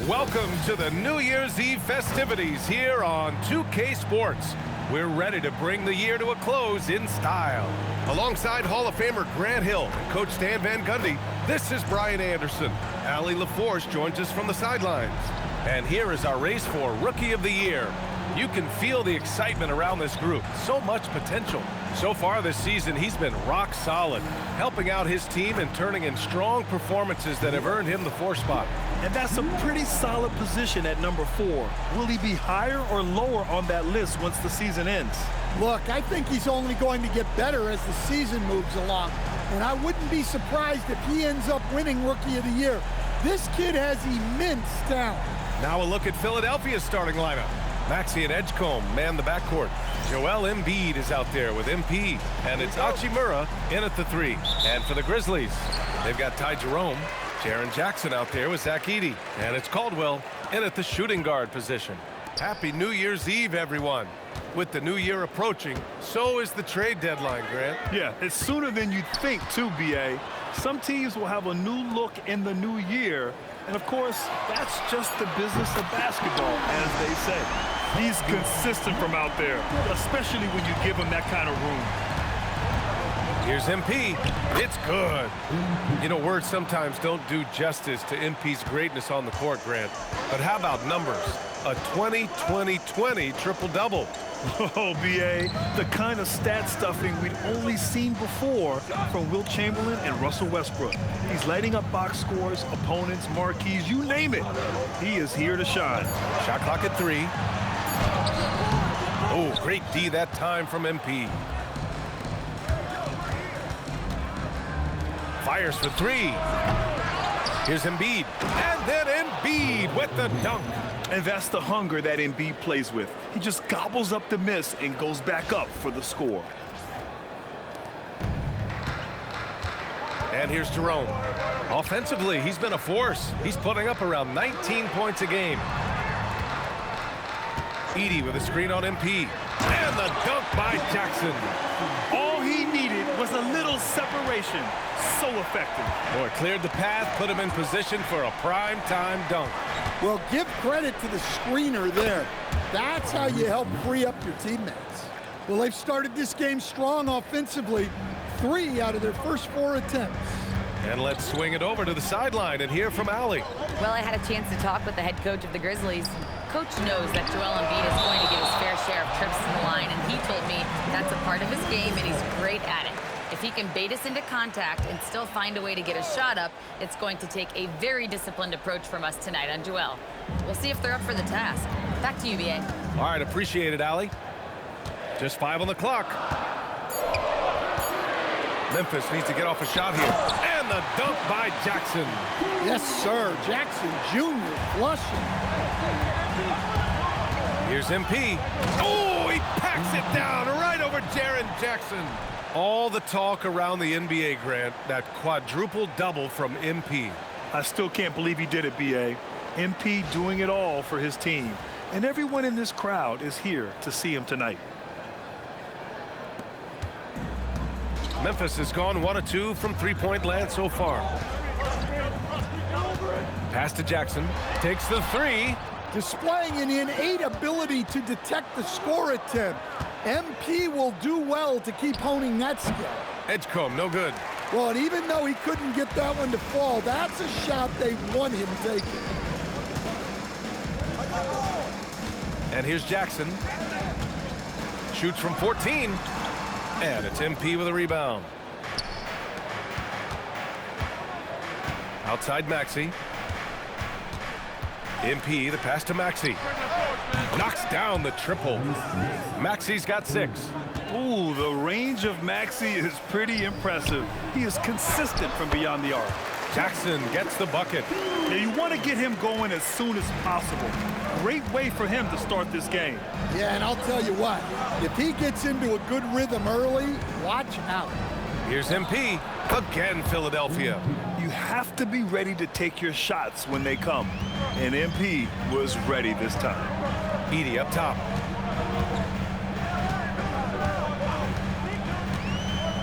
Welcome to the New Year's Eve festivities here on 2K Sports. We're ready to bring the year to a close in style. Alongside Hall of Famer Grant Hill and Coach Stan Van Gundy, this is Brian Anderson. Allie LaForce joins us from the sidelines. And here is our race for Rookie of the Year. You can feel the excitement around this group. So much potential. So far this season, he's been rock solid, helping out his team and turning in strong performances that have earned him the 4 spot. And that's a pretty solid position at number 4. Will he be higher or lower on that list once the season ends? Look, I think he's only going to get better as the season moves along. And I wouldn't be surprised if he ends up winning Rookie of the Year. This kid has immense talent. Now a look at Philadelphia's starting lineup. Maxey and Edgecombe man the backcourt. Joel Embiid is out there with MP. And it's Hachimura in at the 3. And for the Grizzlies, they've got Ty Jerome, Jaren Jackson out there with Zach Edey. And it's Caldwell in at the shooting guard position. Happy New Year's Eve, everyone. With the new year approaching, so is the trade deadline, Grant. Yeah, it's sooner than you'd think, too, B.A. Some teams will have a new look in the new year. And, of course, that's just the business of basketball, as they say. He's consistent from out there, especially when you give him that kind of room. Here's MP. It's good. You know, words sometimes don't do justice to MP's greatness on the court, Grant. But how about numbers? A 20-20-20 triple-double. Oh, B.A., the kind of stat stuffing we'd only seen before from Wilt Chamberlain and Russell Westbrook. He's lighting up box scores, opponents, marquees, you name it. He is here to shine. Shot clock at 3. Oh, great D that time from MP. Fires for 3. Here's Embiid. And then Embiid with the dunk. And that's the hunger that Embiid plays with. He just gobbles up the miss and goes back up for the score. And here's Jerome. Offensively, he's been a force. He's putting up around 19 points a game. Edey with a screen on MP. And the dunk by Jackson. All he needed was a little separation. So effective. Boy, cleared the path, put him in position for a prime-time dunk. Well, give credit to the screener there. That's how you help free up your teammates. Well, they've started this game strong offensively. 3 out of their first 4 attempts. And let's swing it over to the sideline and hear from Allie. Well, I had a chance to talk with the head coach of the Grizzlies. Coach knows that Joel Embiid is going to get his fair share of trips to the line, and he told me that's a part of his game, and he's great at it. If he can bait us into contact and still find a way to get a shot up, it's going to take a very disciplined approach from us tonight on Joel. We'll see if they're up for the task. Back to you, B.A. All right, appreciate it, Allie. Just 5 on the clock. Memphis needs to get off a shot here. And the dunk by Jackson. Yes, sir. Jackson Jr. flushing. Here's MP. Oh, he packs it down right over Jaren Jackson. All the talk around the NBA, Grant, that quadruple double from MP. I still can't believe he did it, B.A. MP doing it all for his team. And everyone in this crowd is here to see him tonight. Memphis has gone 1 of 2 from three-point land so far. Pass to Jackson. Takes the 3. Displaying an innate ability to detect the score attempt. MP will do well to keep honing that skill. Edgecombe, no good. Well, and even though he couldn't get that one to fall, that's a shot they want him taking. And here's Jackson. Shoots from 14. And it's MP with a rebound. Outside Maxey. MP, the pass to Maxey. Knocks down the triple. Maxey's got 6. Ooh, the range of Maxey is pretty impressive. He is consistent from beyond the arc. Jackson gets the bucket. Now, you want to get him going as soon as possible. Great way for him to start this game. Yeah, and I'll tell you what, if he gets into a good rhythm early, watch out. Here's MP. Again, Philadelphia. You have to be ready to take your shots when they come. And MP was ready this time. Edey up top.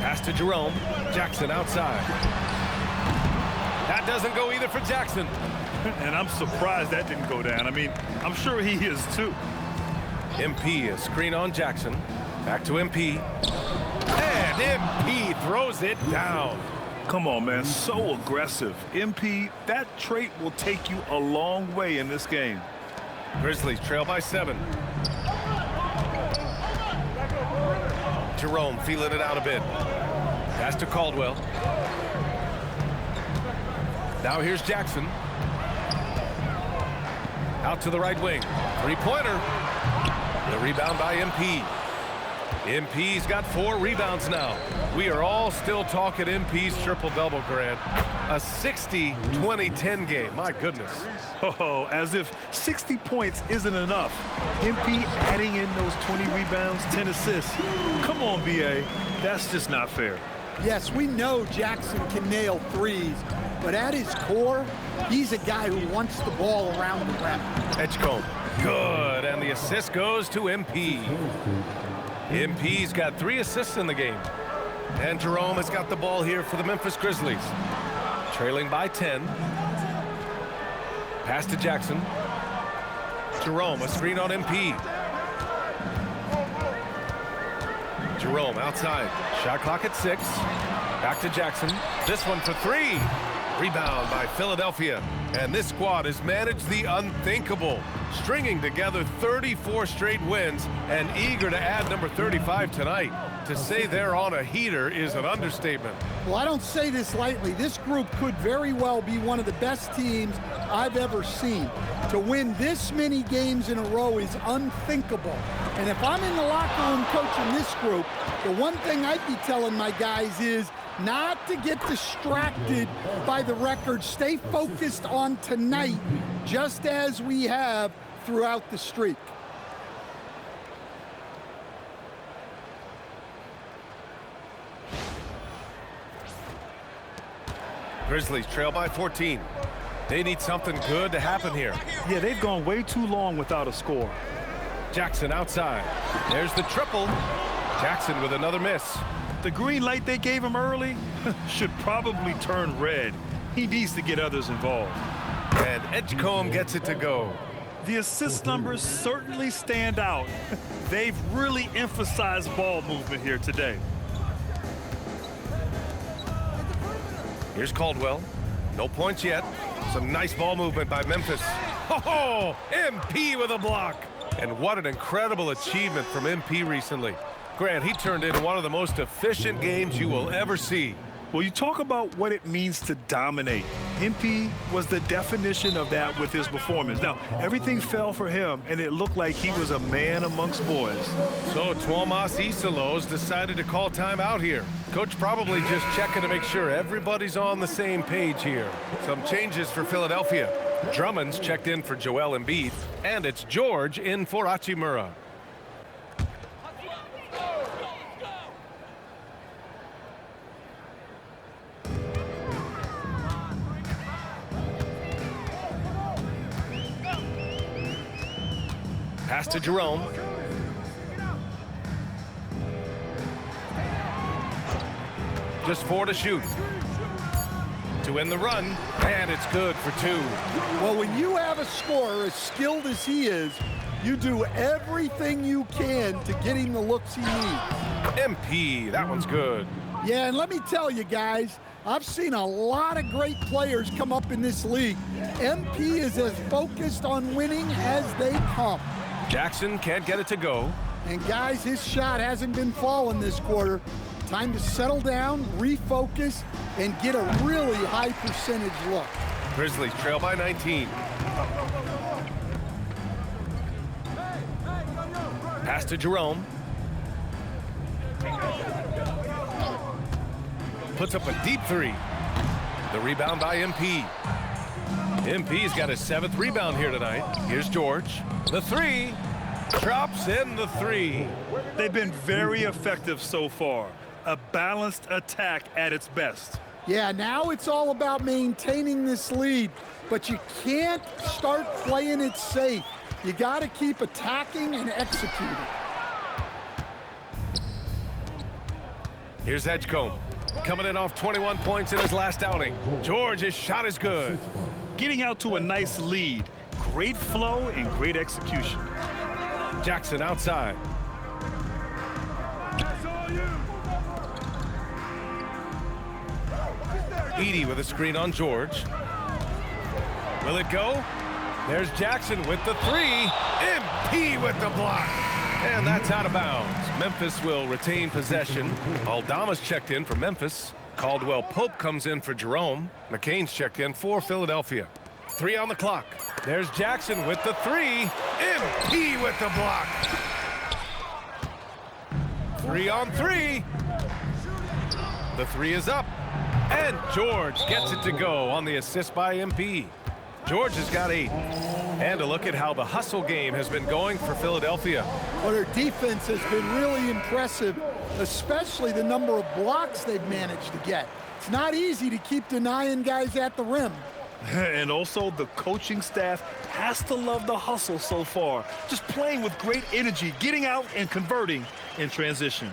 Pass to Jerome. Jackson outside. That doesn't go either for Jackson. And I'm surprised that didn't go down. I mean, I'm sure he is too. MP, a screen on Jackson. Back to MP. And MP throws it down. Come on, man, so aggressive. MP, that trait will take you a long way in this game. Grizzlies trail by 7. Jerome feeling it out a bit. Pass to Caldwell. Now here's Jackson. Out to the right wing. Three-pointer. The rebound by MP. MP's got 4 rebounds now. We are all still talking MP's triple-double, Grant. A 60-20-10 game. My goodness. Oh, as if 60 points isn't enough. MP adding in those 20 rebounds, 10 assists. Come on, BA. That's just not fair. Yes, we know Jackson can nail threes, but at his core, he's a guy who wants the ball around the rim. Edgecombe. Good. And the assist goes to MP. MP's got 3 assists in the game. And Jerome has got the ball here for the Memphis Grizzlies. Trailing by 10. Pass to Jackson. Jerome, a screen on MP. Jerome outside. Shot clock at 6. Back to Jackson. This one for 3. Rebound by Philadelphia. And this squad has managed the unthinkable, stringing together 34 straight wins and eager to add number 35 tonight. To say they're on a heater is an understatement. Well, I don't say this lightly. This group could very well be one of the best teams I've ever seen. To win this many games in a row is unthinkable. And if I'm in the locker room coaching this group, the one thing I'd be telling my guys is not to get distracted by the record. Stay focused on tonight, just as we have throughout the streak. Grizzlies trail by 14. They need something good to happen here. Yeah, they've gone way too long without a score. Jackson outside. There's the triple. Jackson with another miss. The green light they gave him early should probably turn red. He needs to get others involved. And Edgecombe gets it to go. The assist numbers certainly stand out. They've really emphasized ball movement here today. Here's Caldwell. No points yet. Some nice ball movement by Memphis. Oh, MP with a block. And what an incredible achievement from MP recently. Grant, he turned in one of the most efficient games you will ever see. Well, you talk about what it means to dominate. MP was the definition of that with his performance. Now, everything fell for him, and it looked like he was a man amongst boys. So Tuomas Isalos decided to call timeout here. Coach probably just checking to make sure everybody's on the same page here. Some changes for Philadelphia. Drummond's checked in for Joel Embiid, and it's George in for Hachimura. Pass to Jerome. Just 4 to shoot. To win the run, and it's good for 2. Well, when you have a scorer as skilled as he is, you do everything you can to get him the looks he needs. MP, that one's good. Yeah, and let me tell you guys, I've seen a lot of great players come up in this league. MP is as focused on winning as they come. Jackson can't get it to go. And guys, his shot hasn't been falling this quarter. Time to settle down, refocus, and get a really high percentage look. Grizzlies trail by 19. Pass to Jerome. Puts up a deep 3. The rebound by MP. MP's got his 7th rebound here tonight. Here's George. The 3. Drops in the 3. They've been very effective so far. A balanced attack at its best. Yeah, now it's all about maintaining this lead, but you can't start playing it safe. You got to keep attacking and executing. Here's Edgecombe, coming in off 21 points in his last outing. George, his shot is good. getting out to a nice lead. Great flow and great execution. Jackson outside. Edey with a screen on George. Will it go? There's Jackson with the three. MP with the block. And that's out of bounds. Memphis will retain possession. Aldama's checked in for Memphis. Caldwell Pope comes in for Jerome. McCain's checked in for Philadelphia. 3 on the clock. There's Jackson with the three. MP with the block. 3 on 3. The three is up. And George gets it to go on the assist by MP. George has got 8. And a look at how the hustle game has been going for Philadelphia. Well, their defense has been really impressive, especially the number of blocks they've managed to get. It's not easy to keep denying guys at the rim. And also the coaching staff has to love the hustle so far. Just playing with great energy, getting out and converting in transition.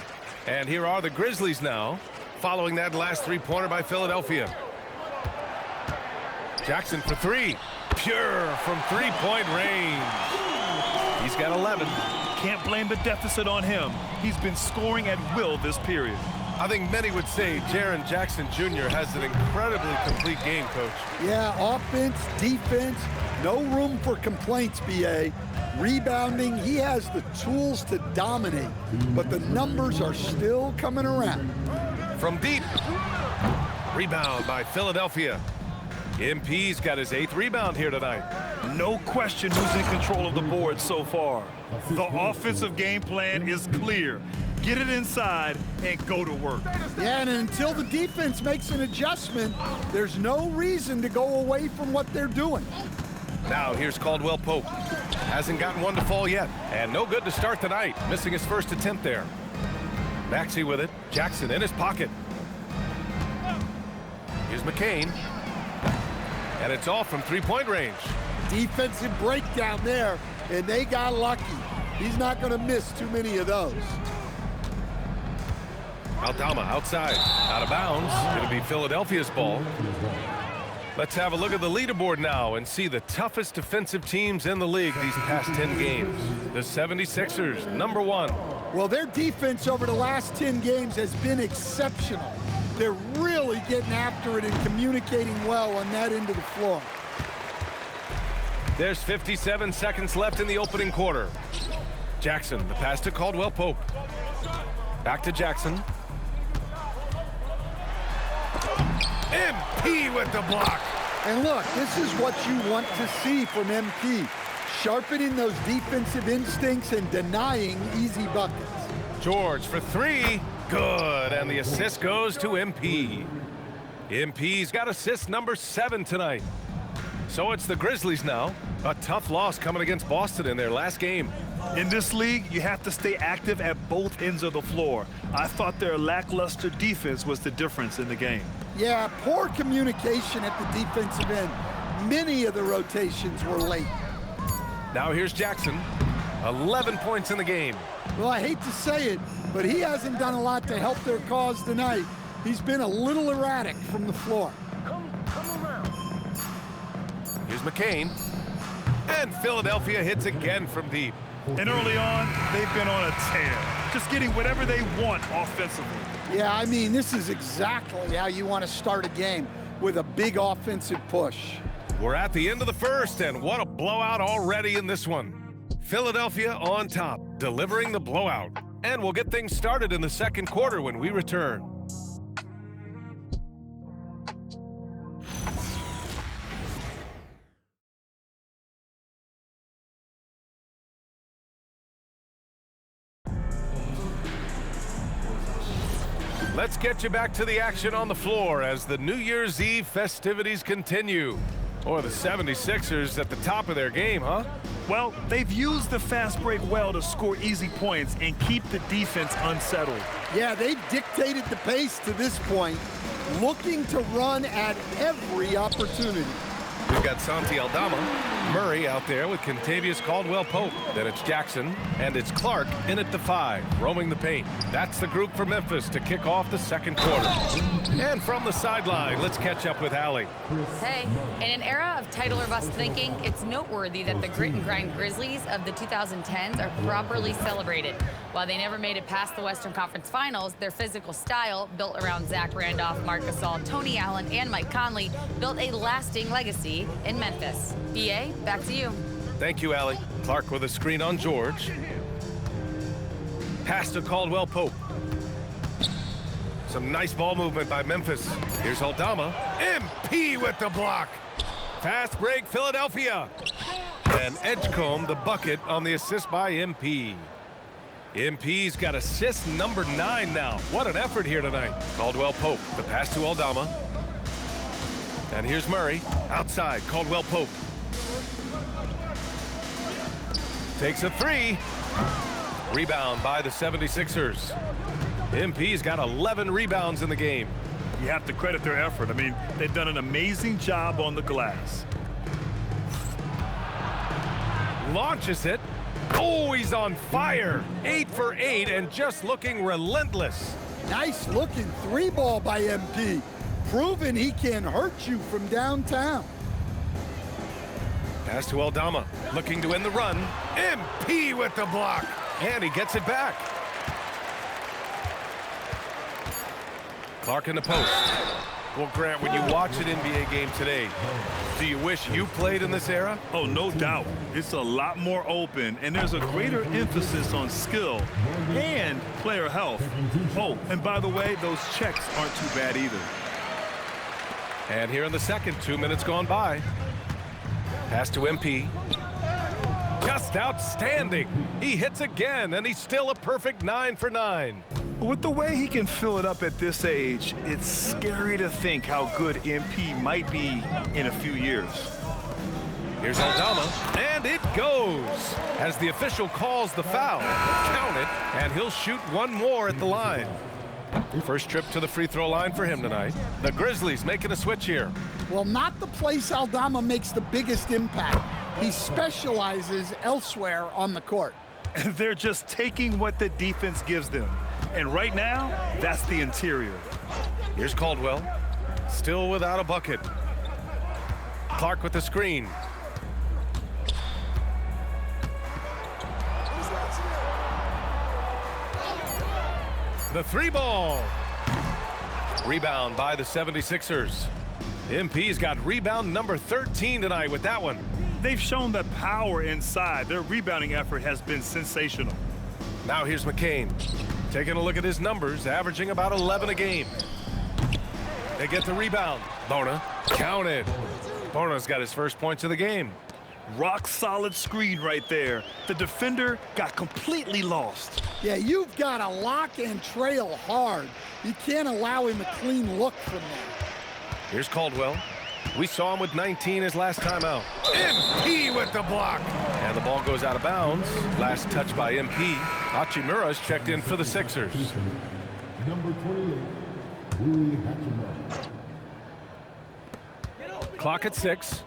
And here are the Grizzlies now, following that last three-pointer by Philadelphia. Jackson for 3. Pure from three-point range. He's got 11. Can't blame the deficit on him. He's been scoring at will this period. I think many would say Jaren Jackson Jr. has an incredibly complete game, Coach. Yeah, offense, defense, no room for complaints, B.A. Rebounding, he has the tools to dominate, but the numbers are still coming around. From deep. Rebound by Philadelphia. MP's got his 8th rebound here tonight. No question who's in control of the board so far. The offensive game plan is clear. Get it inside and go to work. Yeah, and until the defense makes an adjustment, there's no reason to go away from what they're doing. Now here's Caldwell Pope. Hasn't gotten one to fall yet, and no good to start the night, missing his first attempt there. Maxey with it. Jackson in his pocket. Here's McCain. And it's all from three-point range. Defensive breakdown there, and they got lucky. He's not going to miss too many of those. Aldama outside, out of bounds. It'll be Philadelphia's ball. Let's have a look at the leaderboard now and see the toughest defensive teams in the league these past 10 games. The 76ers, #1. Well, their defense over the last 10 games has been exceptional. They're really getting after it and communicating well on that end of the floor. There's 57 seconds left in the opening quarter. Jackson, the pass to Caldwell Pope. Back to Jackson. MP with the block. And look, this is what you want to see from MP. Sharpening those defensive instincts and denying easy buckets. George for 3. Good, and the assist goes to MP. MP's got assist number 7 tonight. So it's the Grizzlies now. A tough loss coming against Boston in their last game. In this league, you have to stay active at both ends of the floor. I thought their lackluster defense was the difference in the game. Yeah, poor communication at the defensive end. Many of the rotations were late. Now here's Jackson. 11 points in the game. Well, I hate to say it, but he hasn't done a lot to help their cause tonight. He's been a little erratic from the floor. Here's McCain. And Philadelphia hits again from deep. And early on, they've been on a tear. Just getting whatever they want offensively. Yeah, I mean, this is exactly how you want to start a game, with a big offensive push. We're at the end of the first, and what a blowout already in this one. Philadelphia on top, delivering the blowout. And we'll get things started in the second quarter when we return. Let's get you back to the action on the floor as the New Year's Eve festivities continue. Or the 76ers at the top of their game, huh? Well, they've used the fast break well to score easy points and keep the defense unsettled. Yeah, they've dictated the pace to this point, looking to run at every opportunity. We've got Santi Aldama, Murray out there with Contavious Caldwell-Pope. Then it's Jackson, and it's Clark in at the 5, roaming the paint. That's the group for Memphis to kick off the second quarter. And from the sideline, let's catch up with Allie. Hey, in an era of title or bust thinking, it's noteworthy that the grit and grind Grizzlies of the 2010s are properly celebrated. While they never made it past the Western Conference Finals, their physical style, built around Zach Randolph, Marc Gasol, Tony Allen, and Mike Conley, built a lasting legacy in Memphis. BA, back to you. Thank you, Allie. Clark with a screen on George. Pass to Caldwell-Pope. Some nice ball movement by Memphis. Here's Aldama. MP with the block. Fast break, Philadelphia. And Edgecombe the bucket on the assist by MP. MP's got assist number 9 now. What an effort here tonight. Caldwell-Pope, the pass to Aldama. And here's Murray, outside, Caldwell-Pope. Takes a 3. Rebound by the 76ers. MP's got 11 rebounds in the game. You have to credit their effort. I mean, they've done an amazing job on the glass. Launches it. Oh, he's on fire. 8 for 8 and just looking relentless. Nice looking 3-ball by MP. Proving he can hurt you from downtown. Pass to Aldama, looking to end the run. MP with the block, and he gets it back. Clark in the post. Well, Grant, when you watch an NBA game today, do you wish you played in this era? Oh, no doubt. It's a lot more open, and there's a greater emphasis on skill and player health. Oh, and by the way, those checks aren't too bad either. And here in the second, 2 minutes gone by. Pass to MP. Just outstanding. He hits again, and he's still a perfect 9 for 9. With the way he can fill it up at this age, it's scary to think how good MP might be in a few years. Here's Aldama, and it goes. As the official calls the foul, count it, and he'll shoot one more at the line. First trip to the free throw line for him tonight. The Grizzlies making a switch here. Well, not the place Aldama makes the biggest impact. He specializes elsewhere on the court. They're just taking what the defense gives them. And right now, that's the interior. Here's Caldwell, still without a bucket. Clark with the screen. The 3-ball. Rebound by the 76ers. MP's got rebound number 13 tonight with that one. They've shown the power inside. Their rebounding effort has been sensational. Now here's McCain. Taking a look at his numbers, averaging about 11 a game. They get the rebound. Bona, counted. Bona's got his first points of the game. Rock solid screen right there. The defender got completely lost. Yeah, you've got to lock and trail hard. You can't allow him a clean look from there. Here's Caldwell. We saw him with 19 his last time out. MP with the block. And the ball goes out of bounds. Last touch by MP. Hachimura's checked in for the Sixers. Number 28, Clock at 6.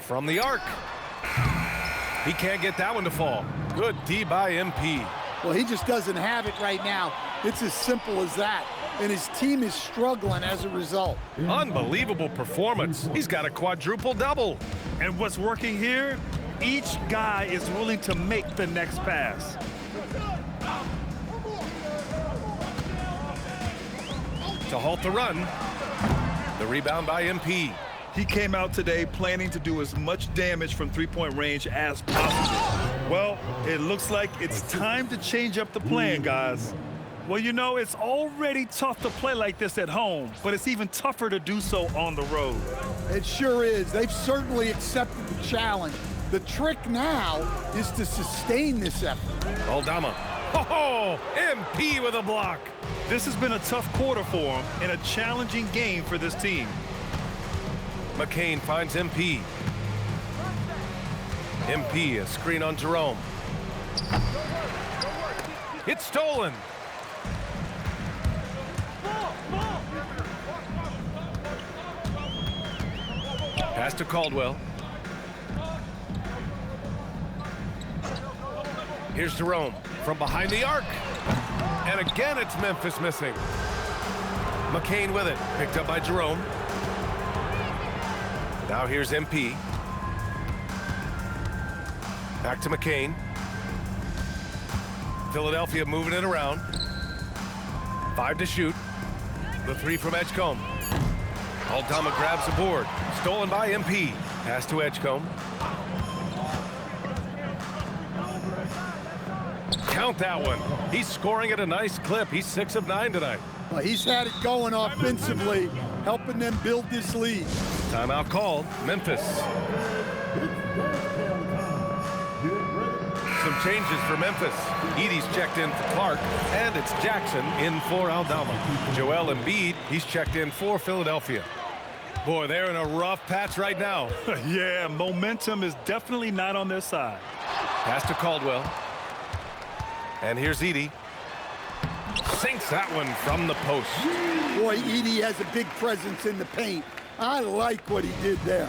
From the arc. He can't get that one to fall. Good D by MP. Well, he just doesn't have it right now. It's as simple as that. And his team is struggling as a result. Unbelievable performance. He's got a quadruple double. And what's working here, each guy is willing to make the next pass. To halt the run. The rebound by MP. He came out today planning to do as much damage from three-point range as possible. Well, it looks like it's time to change up the plan, guys. Well, you know, it's already tough to play like this at home, but it's even tougher to do so on the road. It sure is. They've certainly accepted the challenge. The trick now is to sustain this effort. Aldama. Oh, MP with a block. This has been a tough quarter for him and a challenging game for this team. McCain finds MP. MP, a screen on Jerome. It's stolen. Pass to Caldwell. Here's Jerome from behind the arc. And again, it's Memphis missing. McCain with it, picked up by Jerome. Now here's MP. Back to McCain. Philadelphia moving it around. 5 to shoot. The 3 from Edgecombe. Aldama grabs the board. Stolen by MP. Pass to Edgecombe. Count that one. He's scoring at a nice clip. He's 6 of 9 tonight. Well, he's had it going offensively, helping them build this lead. Timeout called. Memphis. Some changes for Memphis. Edey's checked in for Clark, and it's Jackson in for Aldama. Joel Embiid, he's checked in for Philadelphia. Boy, they're in a rough patch right now. Yeah, momentum is definitely not on their side. Pass to Caldwell. And here's Edey. Sinks that one from the post. Boy, Edey has a big presence in the paint. I like what he did there.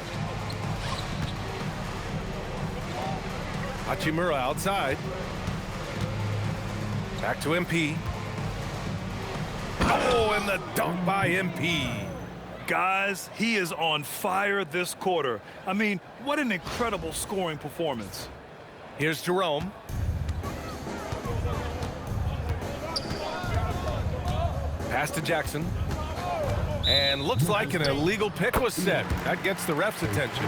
Hachimura outside. Back to MP. Oh, and the dunk by MP. Guys, he is on fire this quarter. I mean, what an incredible scoring performance. Here's Jerome. Pass to Jackson. And looks like an illegal pick was set. That gets the ref's attention.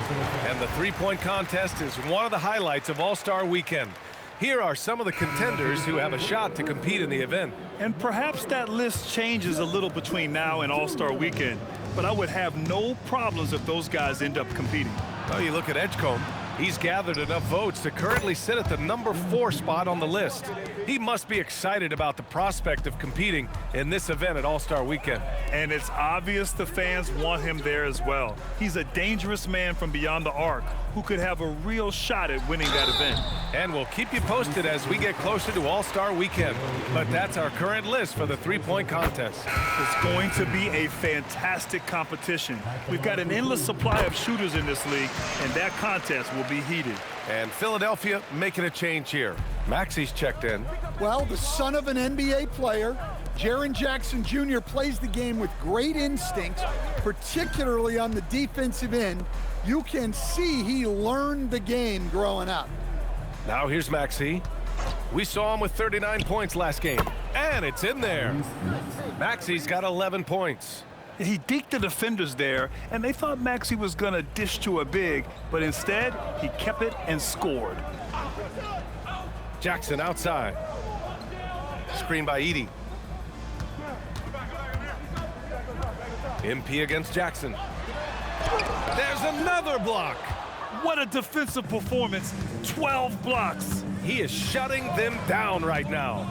And the three-point contest is one of the highlights of All-Star Weekend. Here are some of the contenders who have a shot to compete in the event. And perhaps that list changes a little between now and All-Star Weekend, but I would have no problems if those guys end up competing. Well, you look at Edgecombe. He's gathered enough votes to currently sit at the number 4 spot on the list. He must be excited about the prospect of competing in this event at All-Star Weekend. And it's obvious the fans want him there as well. He's a dangerous man from beyond the arc who could have a real shot at winning that event. And we'll keep you posted as we get closer to All-Star Weekend. But that's our current list for the three-point contest. It's going to be a fantastic competition. We've got an endless supply of shooters in this league, and that contest will be heated. And Philadelphia making a change here. Maxey's checked in. Well, the son of an NBA player, Jaren Jackson Jr. plays the game with great instincts, particularly on the defensive end. You can see he learned the game growing up. Now here's Maxey. We saw him with 39 points last game, and it's in there. Maxey's got 11 points. He deked the defenders there, and they thought Maxey was going to dish to a big, but instead, he kept it and scored. Jackson outside. Screen by Edey. MP against Jackson. There's another block. What a defensive performance. 12 blocks. He is shutting them down right now.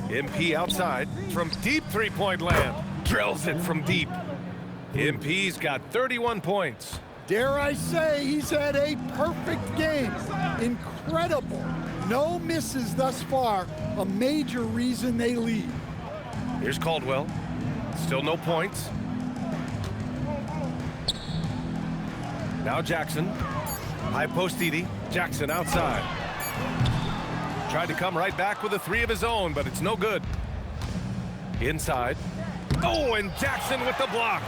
MP outside from deep three-point land. Drills it from deep. MP's got 31 points. Dare I say he's had a perfect game. Incredible. No misses thus far. A major reason they lead. Here's Caldwell. Still no points. Now Jackson. High post Edey. Jackson outside. Tried to come right back with a 3 of his own, but it's no good. Inside. Oh, and Jackson with the block.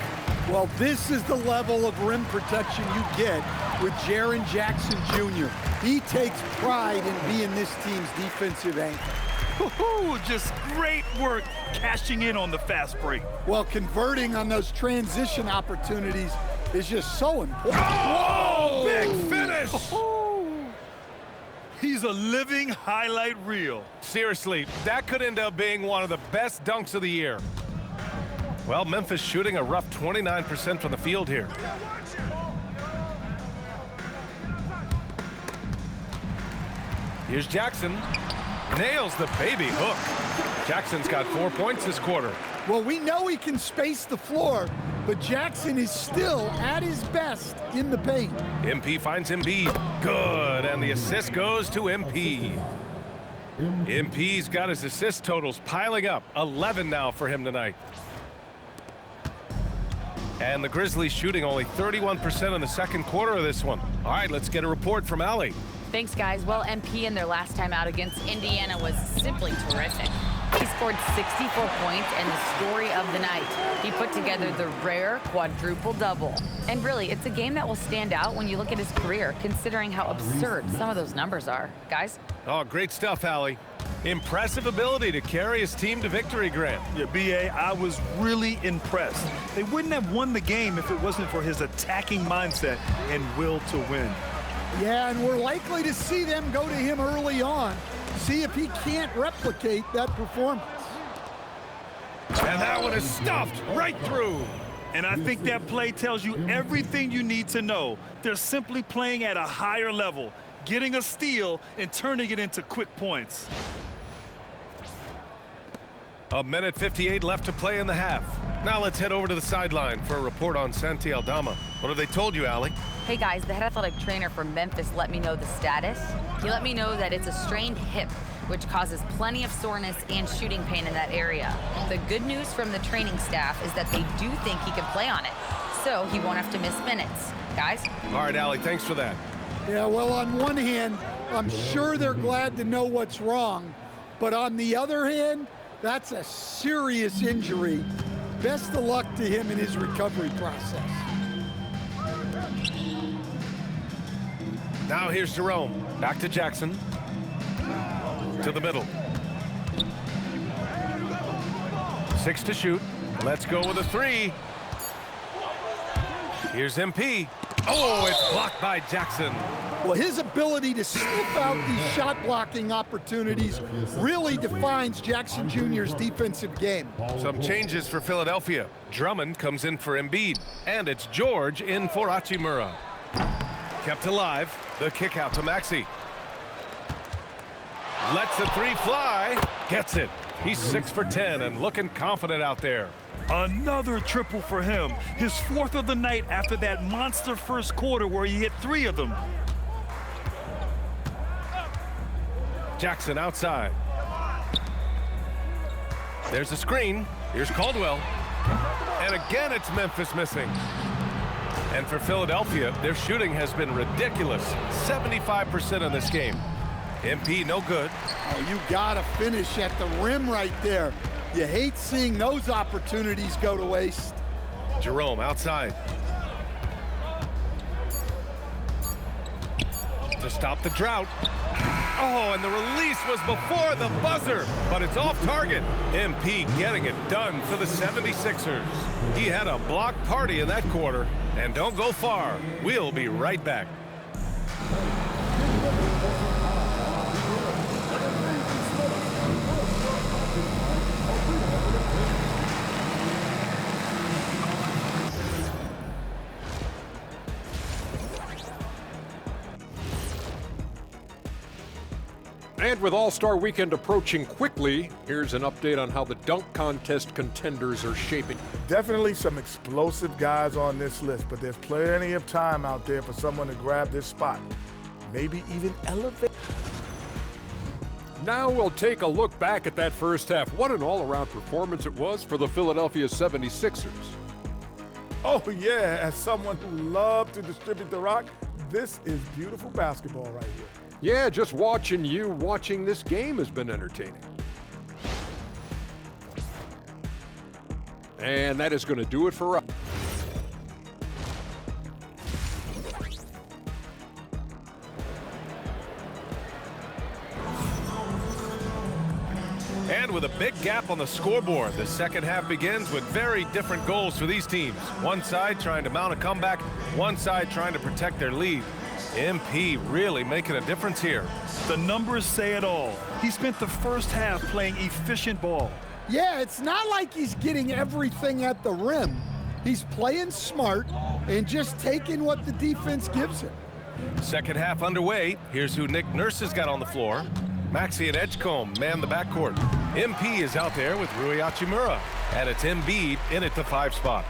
Well, this is the level of rim protection you get with Jaren Jackson Jr. He takes pride in being this team's defensive anchor. Just great work cashing in on the fast break. Well, converting on those transition opportunities is just so important. Oh, big finish. He's a living highlight reel. Seriously, that could end up being one of the best dunks of the year. Well, Memphis shooting a rough 29% from the field here. Here's Jackson. Nails the baby hook. Jackson's got 4 points this quarter. Well, we know he can space the floor, but Jackson is still at his best in the paint. MP finds Embiid. Good, and the assist goes to MP. MP's got his assist totals piling up. 11 now for him tonight. And the Grizzlies shooting only 31% in the second quarter of this one. All right, let's get a report from Allie. Thanks, guys. Well, MP in their last time out against Indiana was simply terrific. He scored 64 points and the story of the night. He put together the rare quadruple double. And really, it's a game that will stand out when you look at his career, considering how absurd some of those numbers are. Guys? Oh, great stuff, Allie. Impressive ability to carry his team to victory, Grant. Yeah, B.A., I was really impressed. They wouldn't have won the game if it wasn't for his attacking mindset and will to win. Yeah, and we're likely to see them go to him early on, see if he can't replicate that performance. And that one is stuffed right through. And I think that play tells you everything you need to know. They're simply playing at a higher level, getting a steal and turning it into quick points. A minute 58 left to play in the half. Now let's head over to the sideline for a report on Santi Aldama. What have they told you, Allie? Hey guys, the head athletic trainer from Memphis let me know the status. He let me know that it's a strained hip, which causes plenty of soreness and shooting pain in that area. The good news from the training staff is that they do think he can play on it, so he won't have to miss minutes. Guys? All right, Allie, thanks for that. Yeah, well, on one hand, I'm sure they're glad to know what's wrong, but on the other hand, that's a serious injury. Best of luck to him in his recovery process. Now here's Jerome. Back to Jackson. To the middle. 6 to shoot. Let's go with a 3. Here's MP. Oh, it's blocked by Jackson. Well, his ability to sniff out these shot blocking opportunities really defines Jackson Jr.'s defensive game. Some changes for Philadelphia. Drummond comes in for Embiid, and it's George in for Hachimura. Kept alive. The kick out to Maxey. Lets the 3 fly. Gets it. He's 6 for 10 and looking confident out there. Another triple for him. His 4th of the night after that monster first quarter where he hit 3 of them. Jackson outside. There's a screen. Here's Caldwell. And again, it's Memphis missing. And for Philadelphia, their shooting has been ridiculous. 75% in this game. MP, no good. Oh, you gotta finish at the rim right there. You hate seeing those opportunities go to waste. Jerome outside. To stop the drought. Oh, and the release was before the buzzer, but it's off target. MP getting it done for the 76ers. He had a block party in that quarter, and don't go far. We'll be right back. And with All-Star Weekend approaching quickly, here's an update on how the dunk contest contenders are shaping. Definitely some explosive guys on this list, but there's plenty of time out there for someone to grab this spot. Maybe even elevate. Now we'll take a look back at that first half. What an all-around performance it was for the Philadelphia 76ers. Oh yeah, as someone who loved to distribute the rock, this is beautiful basketball right here. Yeah, just watching this game has been entertaining. And that is going to do it for us. And with a big gap on the scoreboard, the second half begins with very different goals for these teams. One side trying to mount a comeback, one side trying to protect their lead. MP really making a difference here. The numbers say it all. He spent the first half playing efficient ball. Yeah, it's not like he's getting everything at the rim. He's playing smart and just taking what the defense gives him. Second half underway. Here's who Nick Nurse has got on the floor. Maxey and Edgecombe man the backcourt. MP is out there with Rui Hachimura. And it's Embiid in at the 5 spot.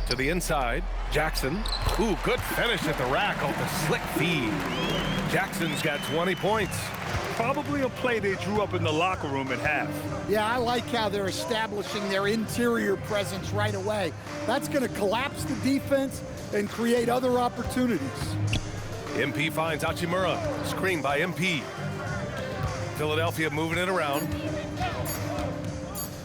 To the inside, Jackson. Ooh, good finish at the rack off the slick feed. Jackson's got 20 points. Probably a play they drew up in the locker room at half. Yeah, I like how they're establishing their interior presence right away. That's going to collapse the defense and create other opportunities. MP finds Hachimura. Screen by MP. Philadelphia moving it around.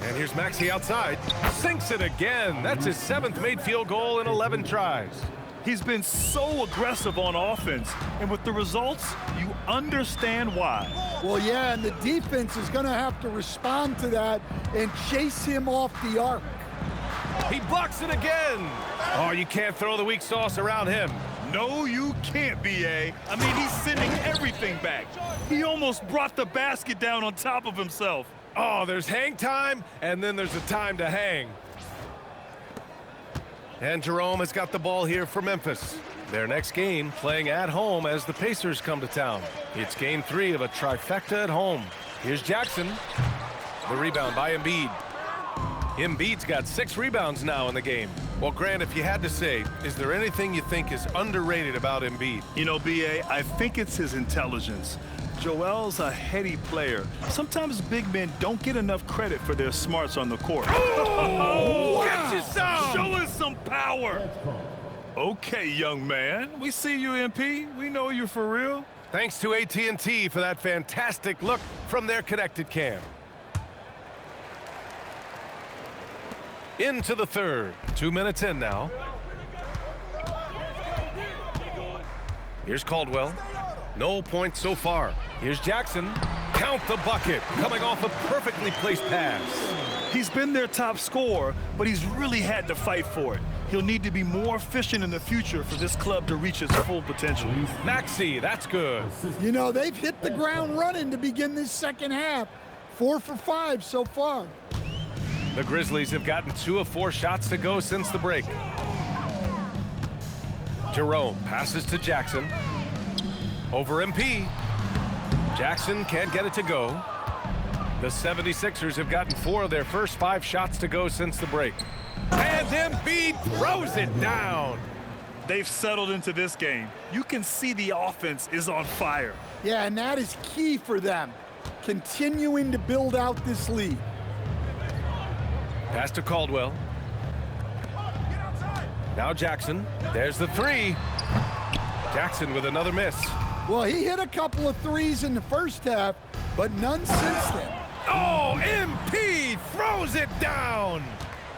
And here's Maxey outside. Sinks it again. That's his 7th made field goal in 11 tries. He's been so aggressive on offense, and with the results, you understand why. Well, yeah, and the defense is going to have to respond to that and chase him off the arc. He blocks it again. Oh, you can't throw the weak sauce around him. No, you can't, B.A. I mean, he's sending everything back. He almost brought the basket down on top of himself. Oh, there's hang time, and then there's a time to hang. And Jerome has got the ball here for Memphis. Their next game playing at home as the Pacers come to town. It's game 3 of a trifecta at home. Here's Jackson. The rebound by Embiid. Embiid's got 6 rebounds now in the game. Well, Grant, if you had to say, is there anything you think is underrated about Embiid? You know, B.A., I think it's his intelligence. Joel's a heady player. Sometimes big men don't get enough credit for their smarts on the court. Oh, wow. Show us some power. Okay, young man. We see you, MP. We know you're for real. Thanks to AT&T for that fantastic look from their connected cam. Into the third. 2 minutes in now. Here's Caldwell. No points so far. Here's Jackson. Count the bucket. Coming off a perfectly placed pass. He's been their top scorer, but he's really had to fight for it. He'll need to be more efficient in the future for this club to reach its full potential. Maxey, that's good. You know, they've hit the ground running to begin this second half. 4 for 5 so far. The Grizzlies have gotten 2 of 4 shots to go since the break. Jerome passes to Jackson. Over MP. Jackson can't get it to go. The 76ers have gotten 4 of their first 5 shots to go since the break. And Embiid throws it down. They've settled into this game. You can see the offense is on fire. Yeah, and that is key for them, continuing to build out this lead. Pass to Caldwell. Now Jackson. There's the 3. Jackson with another miss. Well, he hit a couple of threes in the first half, but none since then. Oh, MP throws it down.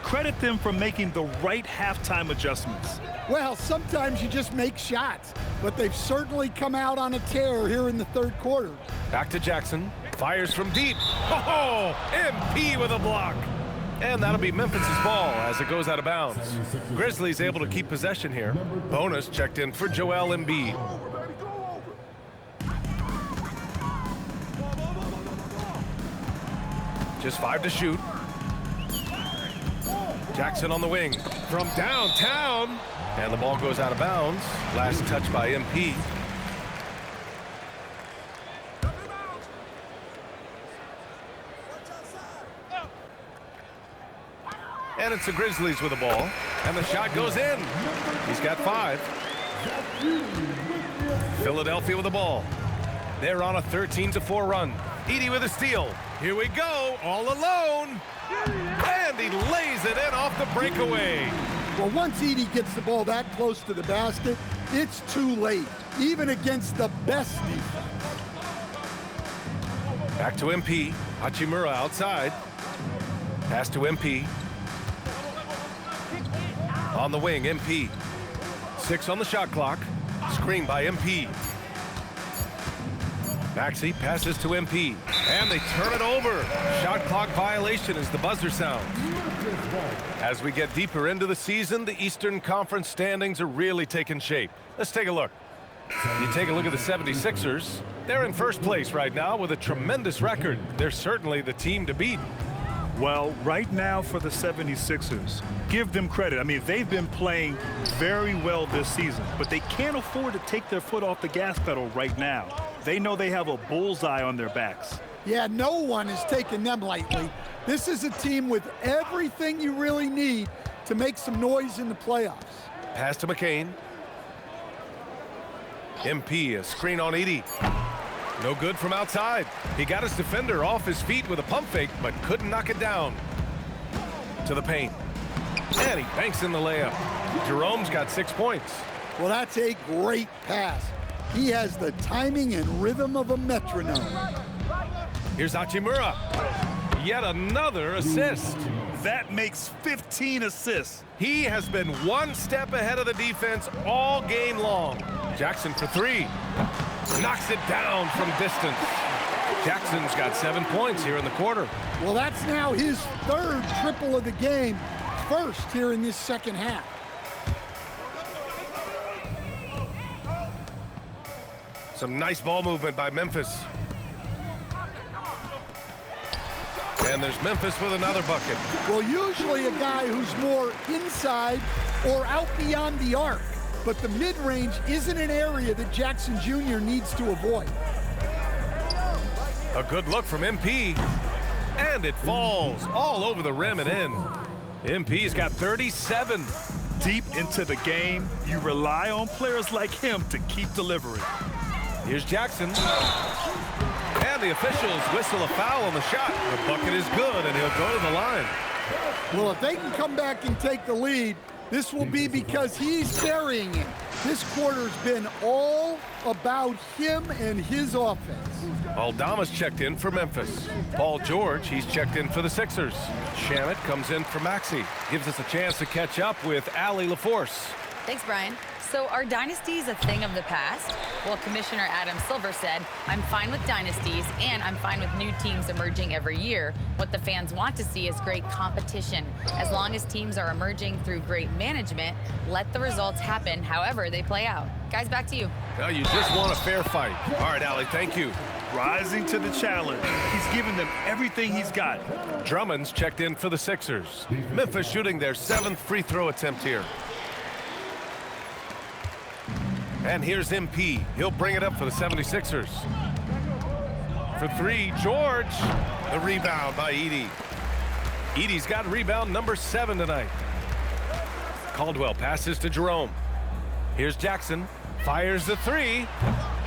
Credit them for making the right halftime adjustments. Well, sometimes you just make shots, but they've certainly come out on a tear here in the third quarter. Back to Jackson. Fires from deep. Oh, MP with a block. And that'll be Memphis's ball as it goes out of bounds. Grizzlies able to keep possession here. Bonus checked in for Joel Embiid. Just 5 to shoot. Jackson on the wing from downtown. And the ball goes out of bounds. Last touch by MP. And it's the Grizzlies with the ball. And the shot goes in. He's got 5. Philadelphia with the ball. They're on a 13-4 run. Edey with a steal. Here we go, all alone. And he lays it in off the breakaway. Well, once Edey gets the ball that close to the basket, it's too late, even against the best defense. Back to MP. Hachimura outside. Pass to MP. On the wing, MP. 6 on the shot clock. Screen by MP. Maxey passes to MP. And they turn it over. Shot clock violation as the buzzer sounds. As we get deeper into the season, the Eastern Conference standings are really taking shape. Let's take a look. You take a look at the 76ers. They're in first place right now with a tremendous record. They're certainly the team to beat. Well, right now for the 76ers, give them credit. I mean, they've been playing very well this season, but they can't afford to take their foot off the gas pedal right now. They know they have a bullseye on their backs. Yeah, no one is taking them lightly. This is a team with everything you really need to make some noise in the playoffs. Pass to McCain. MP, a screen on Edey. No good from outside. He got his defender off his feet with a pump fake, but couldn't knock it down. To the paint. And he banks in the layup. Jerome's got 6 points. Well, that's a great pass. He has the timing and rhythm of a metronome. Here's Hachimura. Yet another assist. That makes 15 assists. He has been one step ahead of the defense all game long. Jackson for 3. Knocks it down from distance. Jackson's got 7 points here in the quarter. Well, that's now his 3rd triple of the game, first here in this second half. Some nice ball movement by Memphis. And there's Memphis with another bucket. Well, usually a guy who's more inside or out beyond the arc. But the mid-range isn't an area that Jackson Jr. needs to avoid. A good look from MP. And it falls all over the rim and in. MP's got 37. Deep into the game, you rely on players like him to keep delivering. Here's Jackson. And the officials whistle a foul on the shot. The bucket is good, and he'll go to the line. Well, if they can come back and take the lead, this will be because he's carrying it. This quarter's been all about him and his offense. Aldama's checked in for Memphis. Paul George, he's checked in for the Sixers. Shamit comes in for Maxey. Gives us a chance to catch up with Allie LaForce. Thanks, Brian. So are dynasties a thing of the past? Well, Commissioner Adam Silver said, I'm fine with dynasties and I'm fine with new teams emerging every year. What the fans want to see is great competition. As long as teams are emerging through great management, let the results happen however they play out. Guys, back to you. Now you just want a fair fight. All right, Allie, thank you. Rising to the challenge. He's given them everything he's got. Drummond's checked in for the Sixers. Memphis shooting their 7th free throw attempt here. And here's MP. He'll bring it up for the 76ers. For 3, George. The rebound by Edey. Edey's got rebound number 7 tonight. Caldwell passes to Jerome. Here's Jackson. Fires the 3.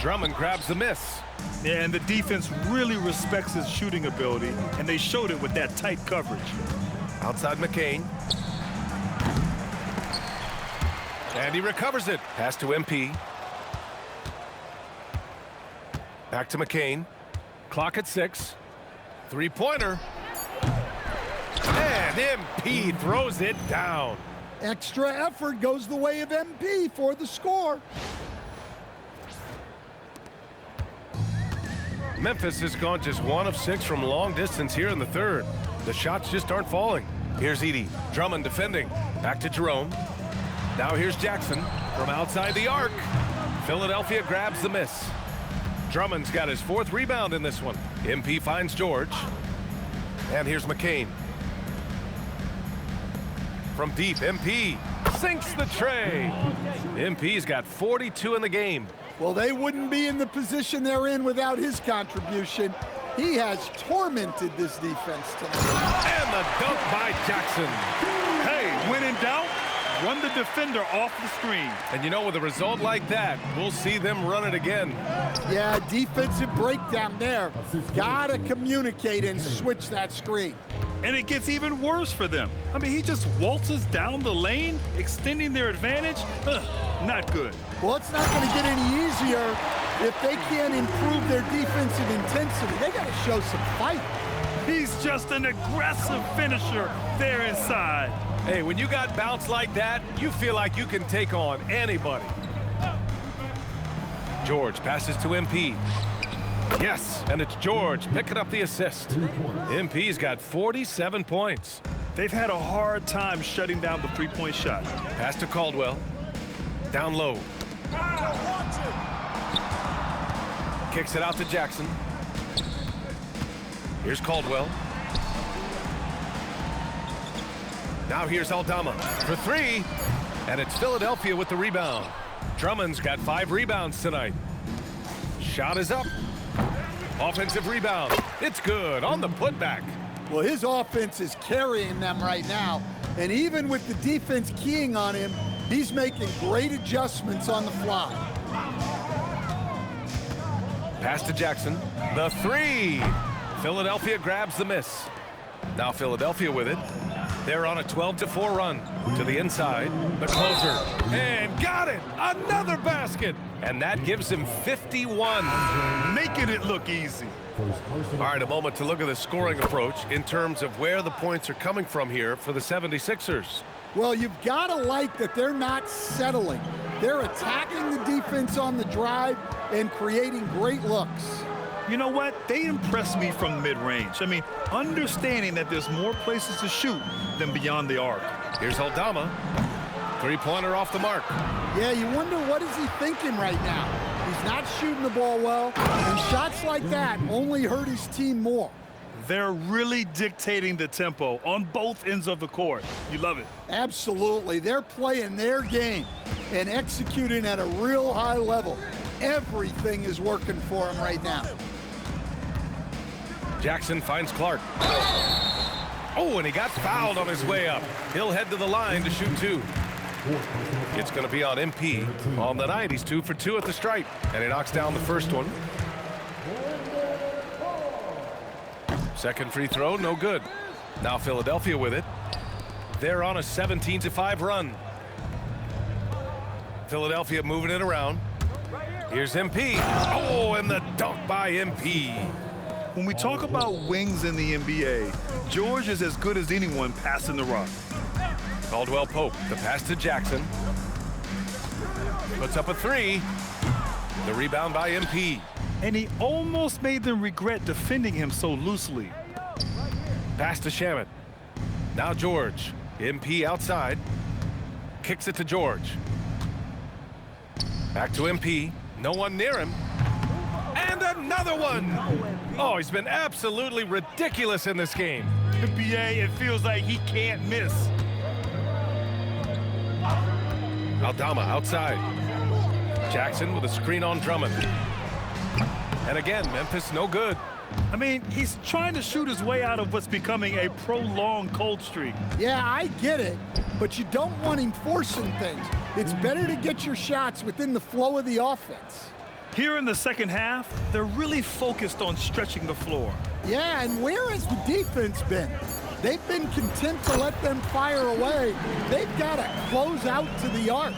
Drummond grabs the miss. Yeah, and the defense really respects his shooting ability, and they showed it with that tight coverage. Outside McCain. And he recovers it. Pass to MP. Back to McCain. Clock at 6. 3-pointer. And MP throws it down. Extra effort goes the way of MP for the score. Memphis has gone just 1 of 6 from long distance here in the 3rd. The shots just aren't falling. Here's Edey. Drummond defending. Back to Jerome. Now here's Jackson from outside the arc. Philadelphia grabs the miss. Drummond's got his 4th rebound in this one. MP finds George. And here's McCain. From deep, MP sinks the tray. MP's got 42 in the game. Well, they wouldn't be in the position they're in without his contribution. He has tormented this defense tonight. And the dunk by Jackson. Hey, when in doubt, run the defender off the screen. And you know, with a result like that, we'll see them run it again. Yeah, defensive breakdown there. Gotta communicate and switch that screen. And it gets even worse for them. I mean, he just waltzes down the lane, extending their advantage. Not good. Well, it's not going to get any easier if they can't improve their defensive intensity. They got to show some fight. He's just an aggressive finisher there inside. Hey, when you got bounce like that, you feel like you can take on anybody. George passes to MP. Yes, and it's George picking up the assist. MP's got 47 points. They've had a hard time shutting down the three-point shot. Pass to Caldwell. Down low. Kicks it out to Jackson. Here's Caldwell. Now here's Aldama for 3. And it's Philadelphia with the rebound. Drummond's got 5 rebounds tonight. Shot is up. Offensive rebound. It's good on the putback. Well, his offense is carrying them right now. And even with the defense keying on him, he's making great adjustments on the fly. Pass to Jackson. The three. Philadelphia grabs the miss. Now Philadelphia with it. They're on a 12-4 run. To the inside. The closer. And got it. Another basket. And that gives him 51. Making it look easy. All right, a moment to look at the scoring approach in terms of where the points are coming from here for the 76ers. Well, you've got to like that they're not settling. They're attacking the defense on the drive and creating great looks. You know what? They impress me from mid-range. I mean, understanding that there's more places to shoot than beyond the arc. Here's Aldama. Three-pointer off the mark. Yeah, you wonder what is he thinking right now. He's not shooting the ball well, and shots like that only hurt his team more. They're really dictating the tempo on both ends of the court. You love it. Absolutely. They're playing their game and executing at a real high level. Everything is working for them right now. Jackson finds Clark. Oh, and he got fouled on his way up. He'll head to the line to shoot two. It's going to be on MP. On the night, he's 2 for 2 at the stripe. And he knocks down the first one. Second free throw, no good. Now Philadelphia with it. They're on a 17-5 run. Philadelphia moving it around. Here's MP. Oh, and the dunk by MP. When we talk about wings in the NBA, George is as good as anyone passing the rock. Caldwell Pope, the pass to Jackson. Puts up a three. The rebound by MP. And he almost made them regret defending him so loosely. Pass to Shamet. Now George. MP outside. Kicks it to George. Back to MP. No one near him. And another one. Oh, he's been absolutely ridiculous in this game. The BA, it feels like he can't miss. Aldama outside. Jackson with a screen on Drummond. And again, Memphis no good. I mean, he's trying to shoot his way out of what's becoming a prolonged cold streak. Yeah, I get it, but you don't want him forcing things. It's better to get your shots within the flow of the offense. Here in the second half, they're really focused on stretching the floor. Yeah, and where has the defense been? They've been content to let them fire away. They've got to close out to the arc.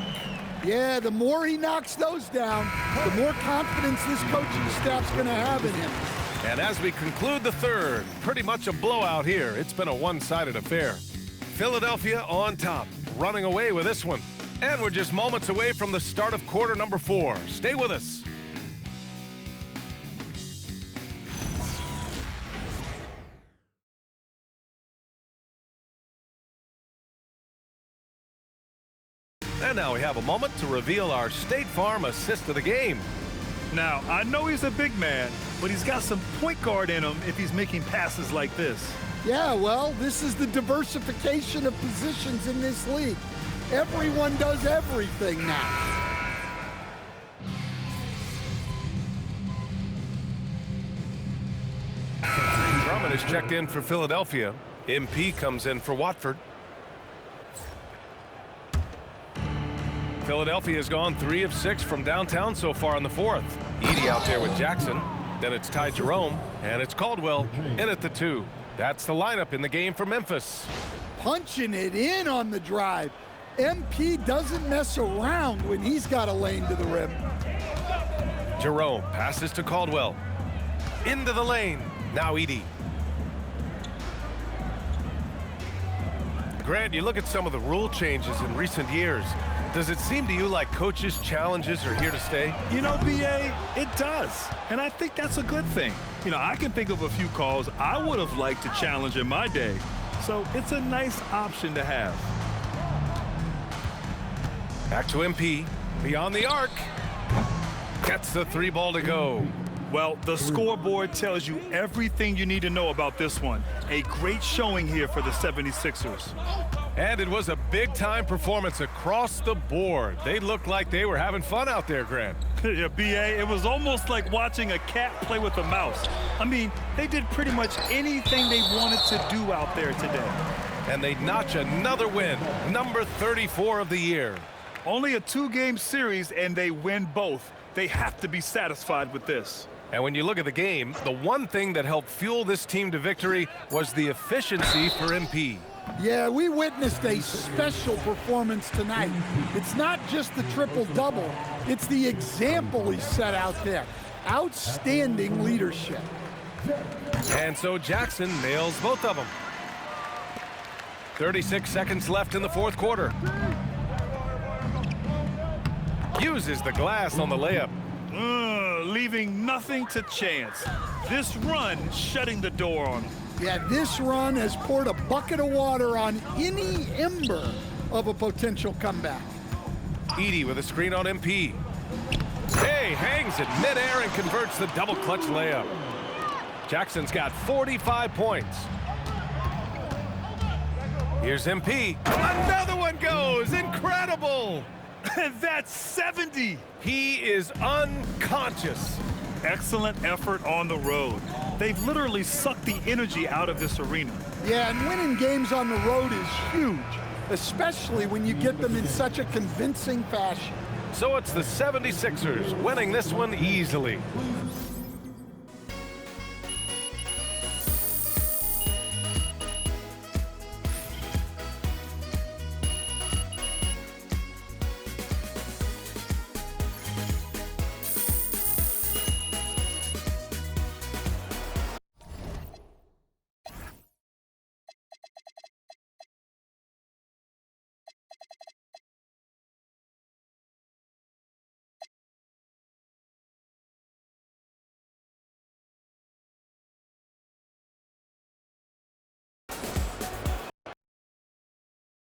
Yeah, the more he knocks those down, the more confidence this coaching staff's going to have in him. And as we conclude the third, pretty much a blowout here. It's been a one-sided affair. Philadelphia on top, running away with this one. And we're just moments away from the start of quarter number 4. Stay with us. And now we have a moment to reveal our State Farm assist of the game. Now, I know he's a big man, but he's got some point guard in him if he's making passes like this. Yeah, well, this is the diversification of positions in this league. Everyone does everything now. Drummond is checked in for Philadelphia. MP comes in for Watford. Philadelphia has gone 3 of 6 from downtown so far in the fourth. Edey out there with Jackson. Then it's Ty Jerome, and it's Caldwell in at the 2. That's the lineup in the game for Memphis. Punching it in on the drive. MP doesn't mess around when he's got a lane to the rim. Jerome passes to Caldwell. Into the lane. Now Edey. Grant, you look at some of the rule changes in recent years. Does it seem to you like coaches' challenges are here to stay? You know, BA, it does. And I think that's a good thing. You know, I can think of a few calls I would have liked to challenge in my day. So it's a nice option to have. Back to MP. Beyond the arc. Gets the 3 ball to go. Well, the scoreboard tells you everything you need to know about this one. A great showing here for the 76ers. And it was a big-time performance across the board. They looked like they were having fun out there, Grant. Yeah, BA, it was almost like watching a cat play with a mouse. I mean, they did pretty much anything they wanted to do out there today. And they notch another win, number 34 of the year. Only a 2-game series, and they win both. They have to be satisfied with this. And when you look at the game, the one thing that helped fuel this team to victory was the efficiency for MP. Yeah, we witnessed a special performance tonight. It's not just the triple-double, it's the example he set out there. Outstanding leadership. And so Jackson nails both of them. 36 seconds left in the fourth quarter. Uses the glass on the layup. Leaving nothing to chance. This run shutting the door on him. Yeah, this run has poured a bucket of water on any ember of a potential comeback. Edey with a screen on MP. Hey, hangs in midair and converts the double clutch layup. Jackson's got 45 points. Here's MP. Another one goes. Incredible. And that's 70. He is unconscious. Excellent effort on the road. They've literally sucked the energy out of this arena. Yeah, and winning games on the road is huge, especially when you get them in such a convincing fashion. So it's the 76ers winning this one easily.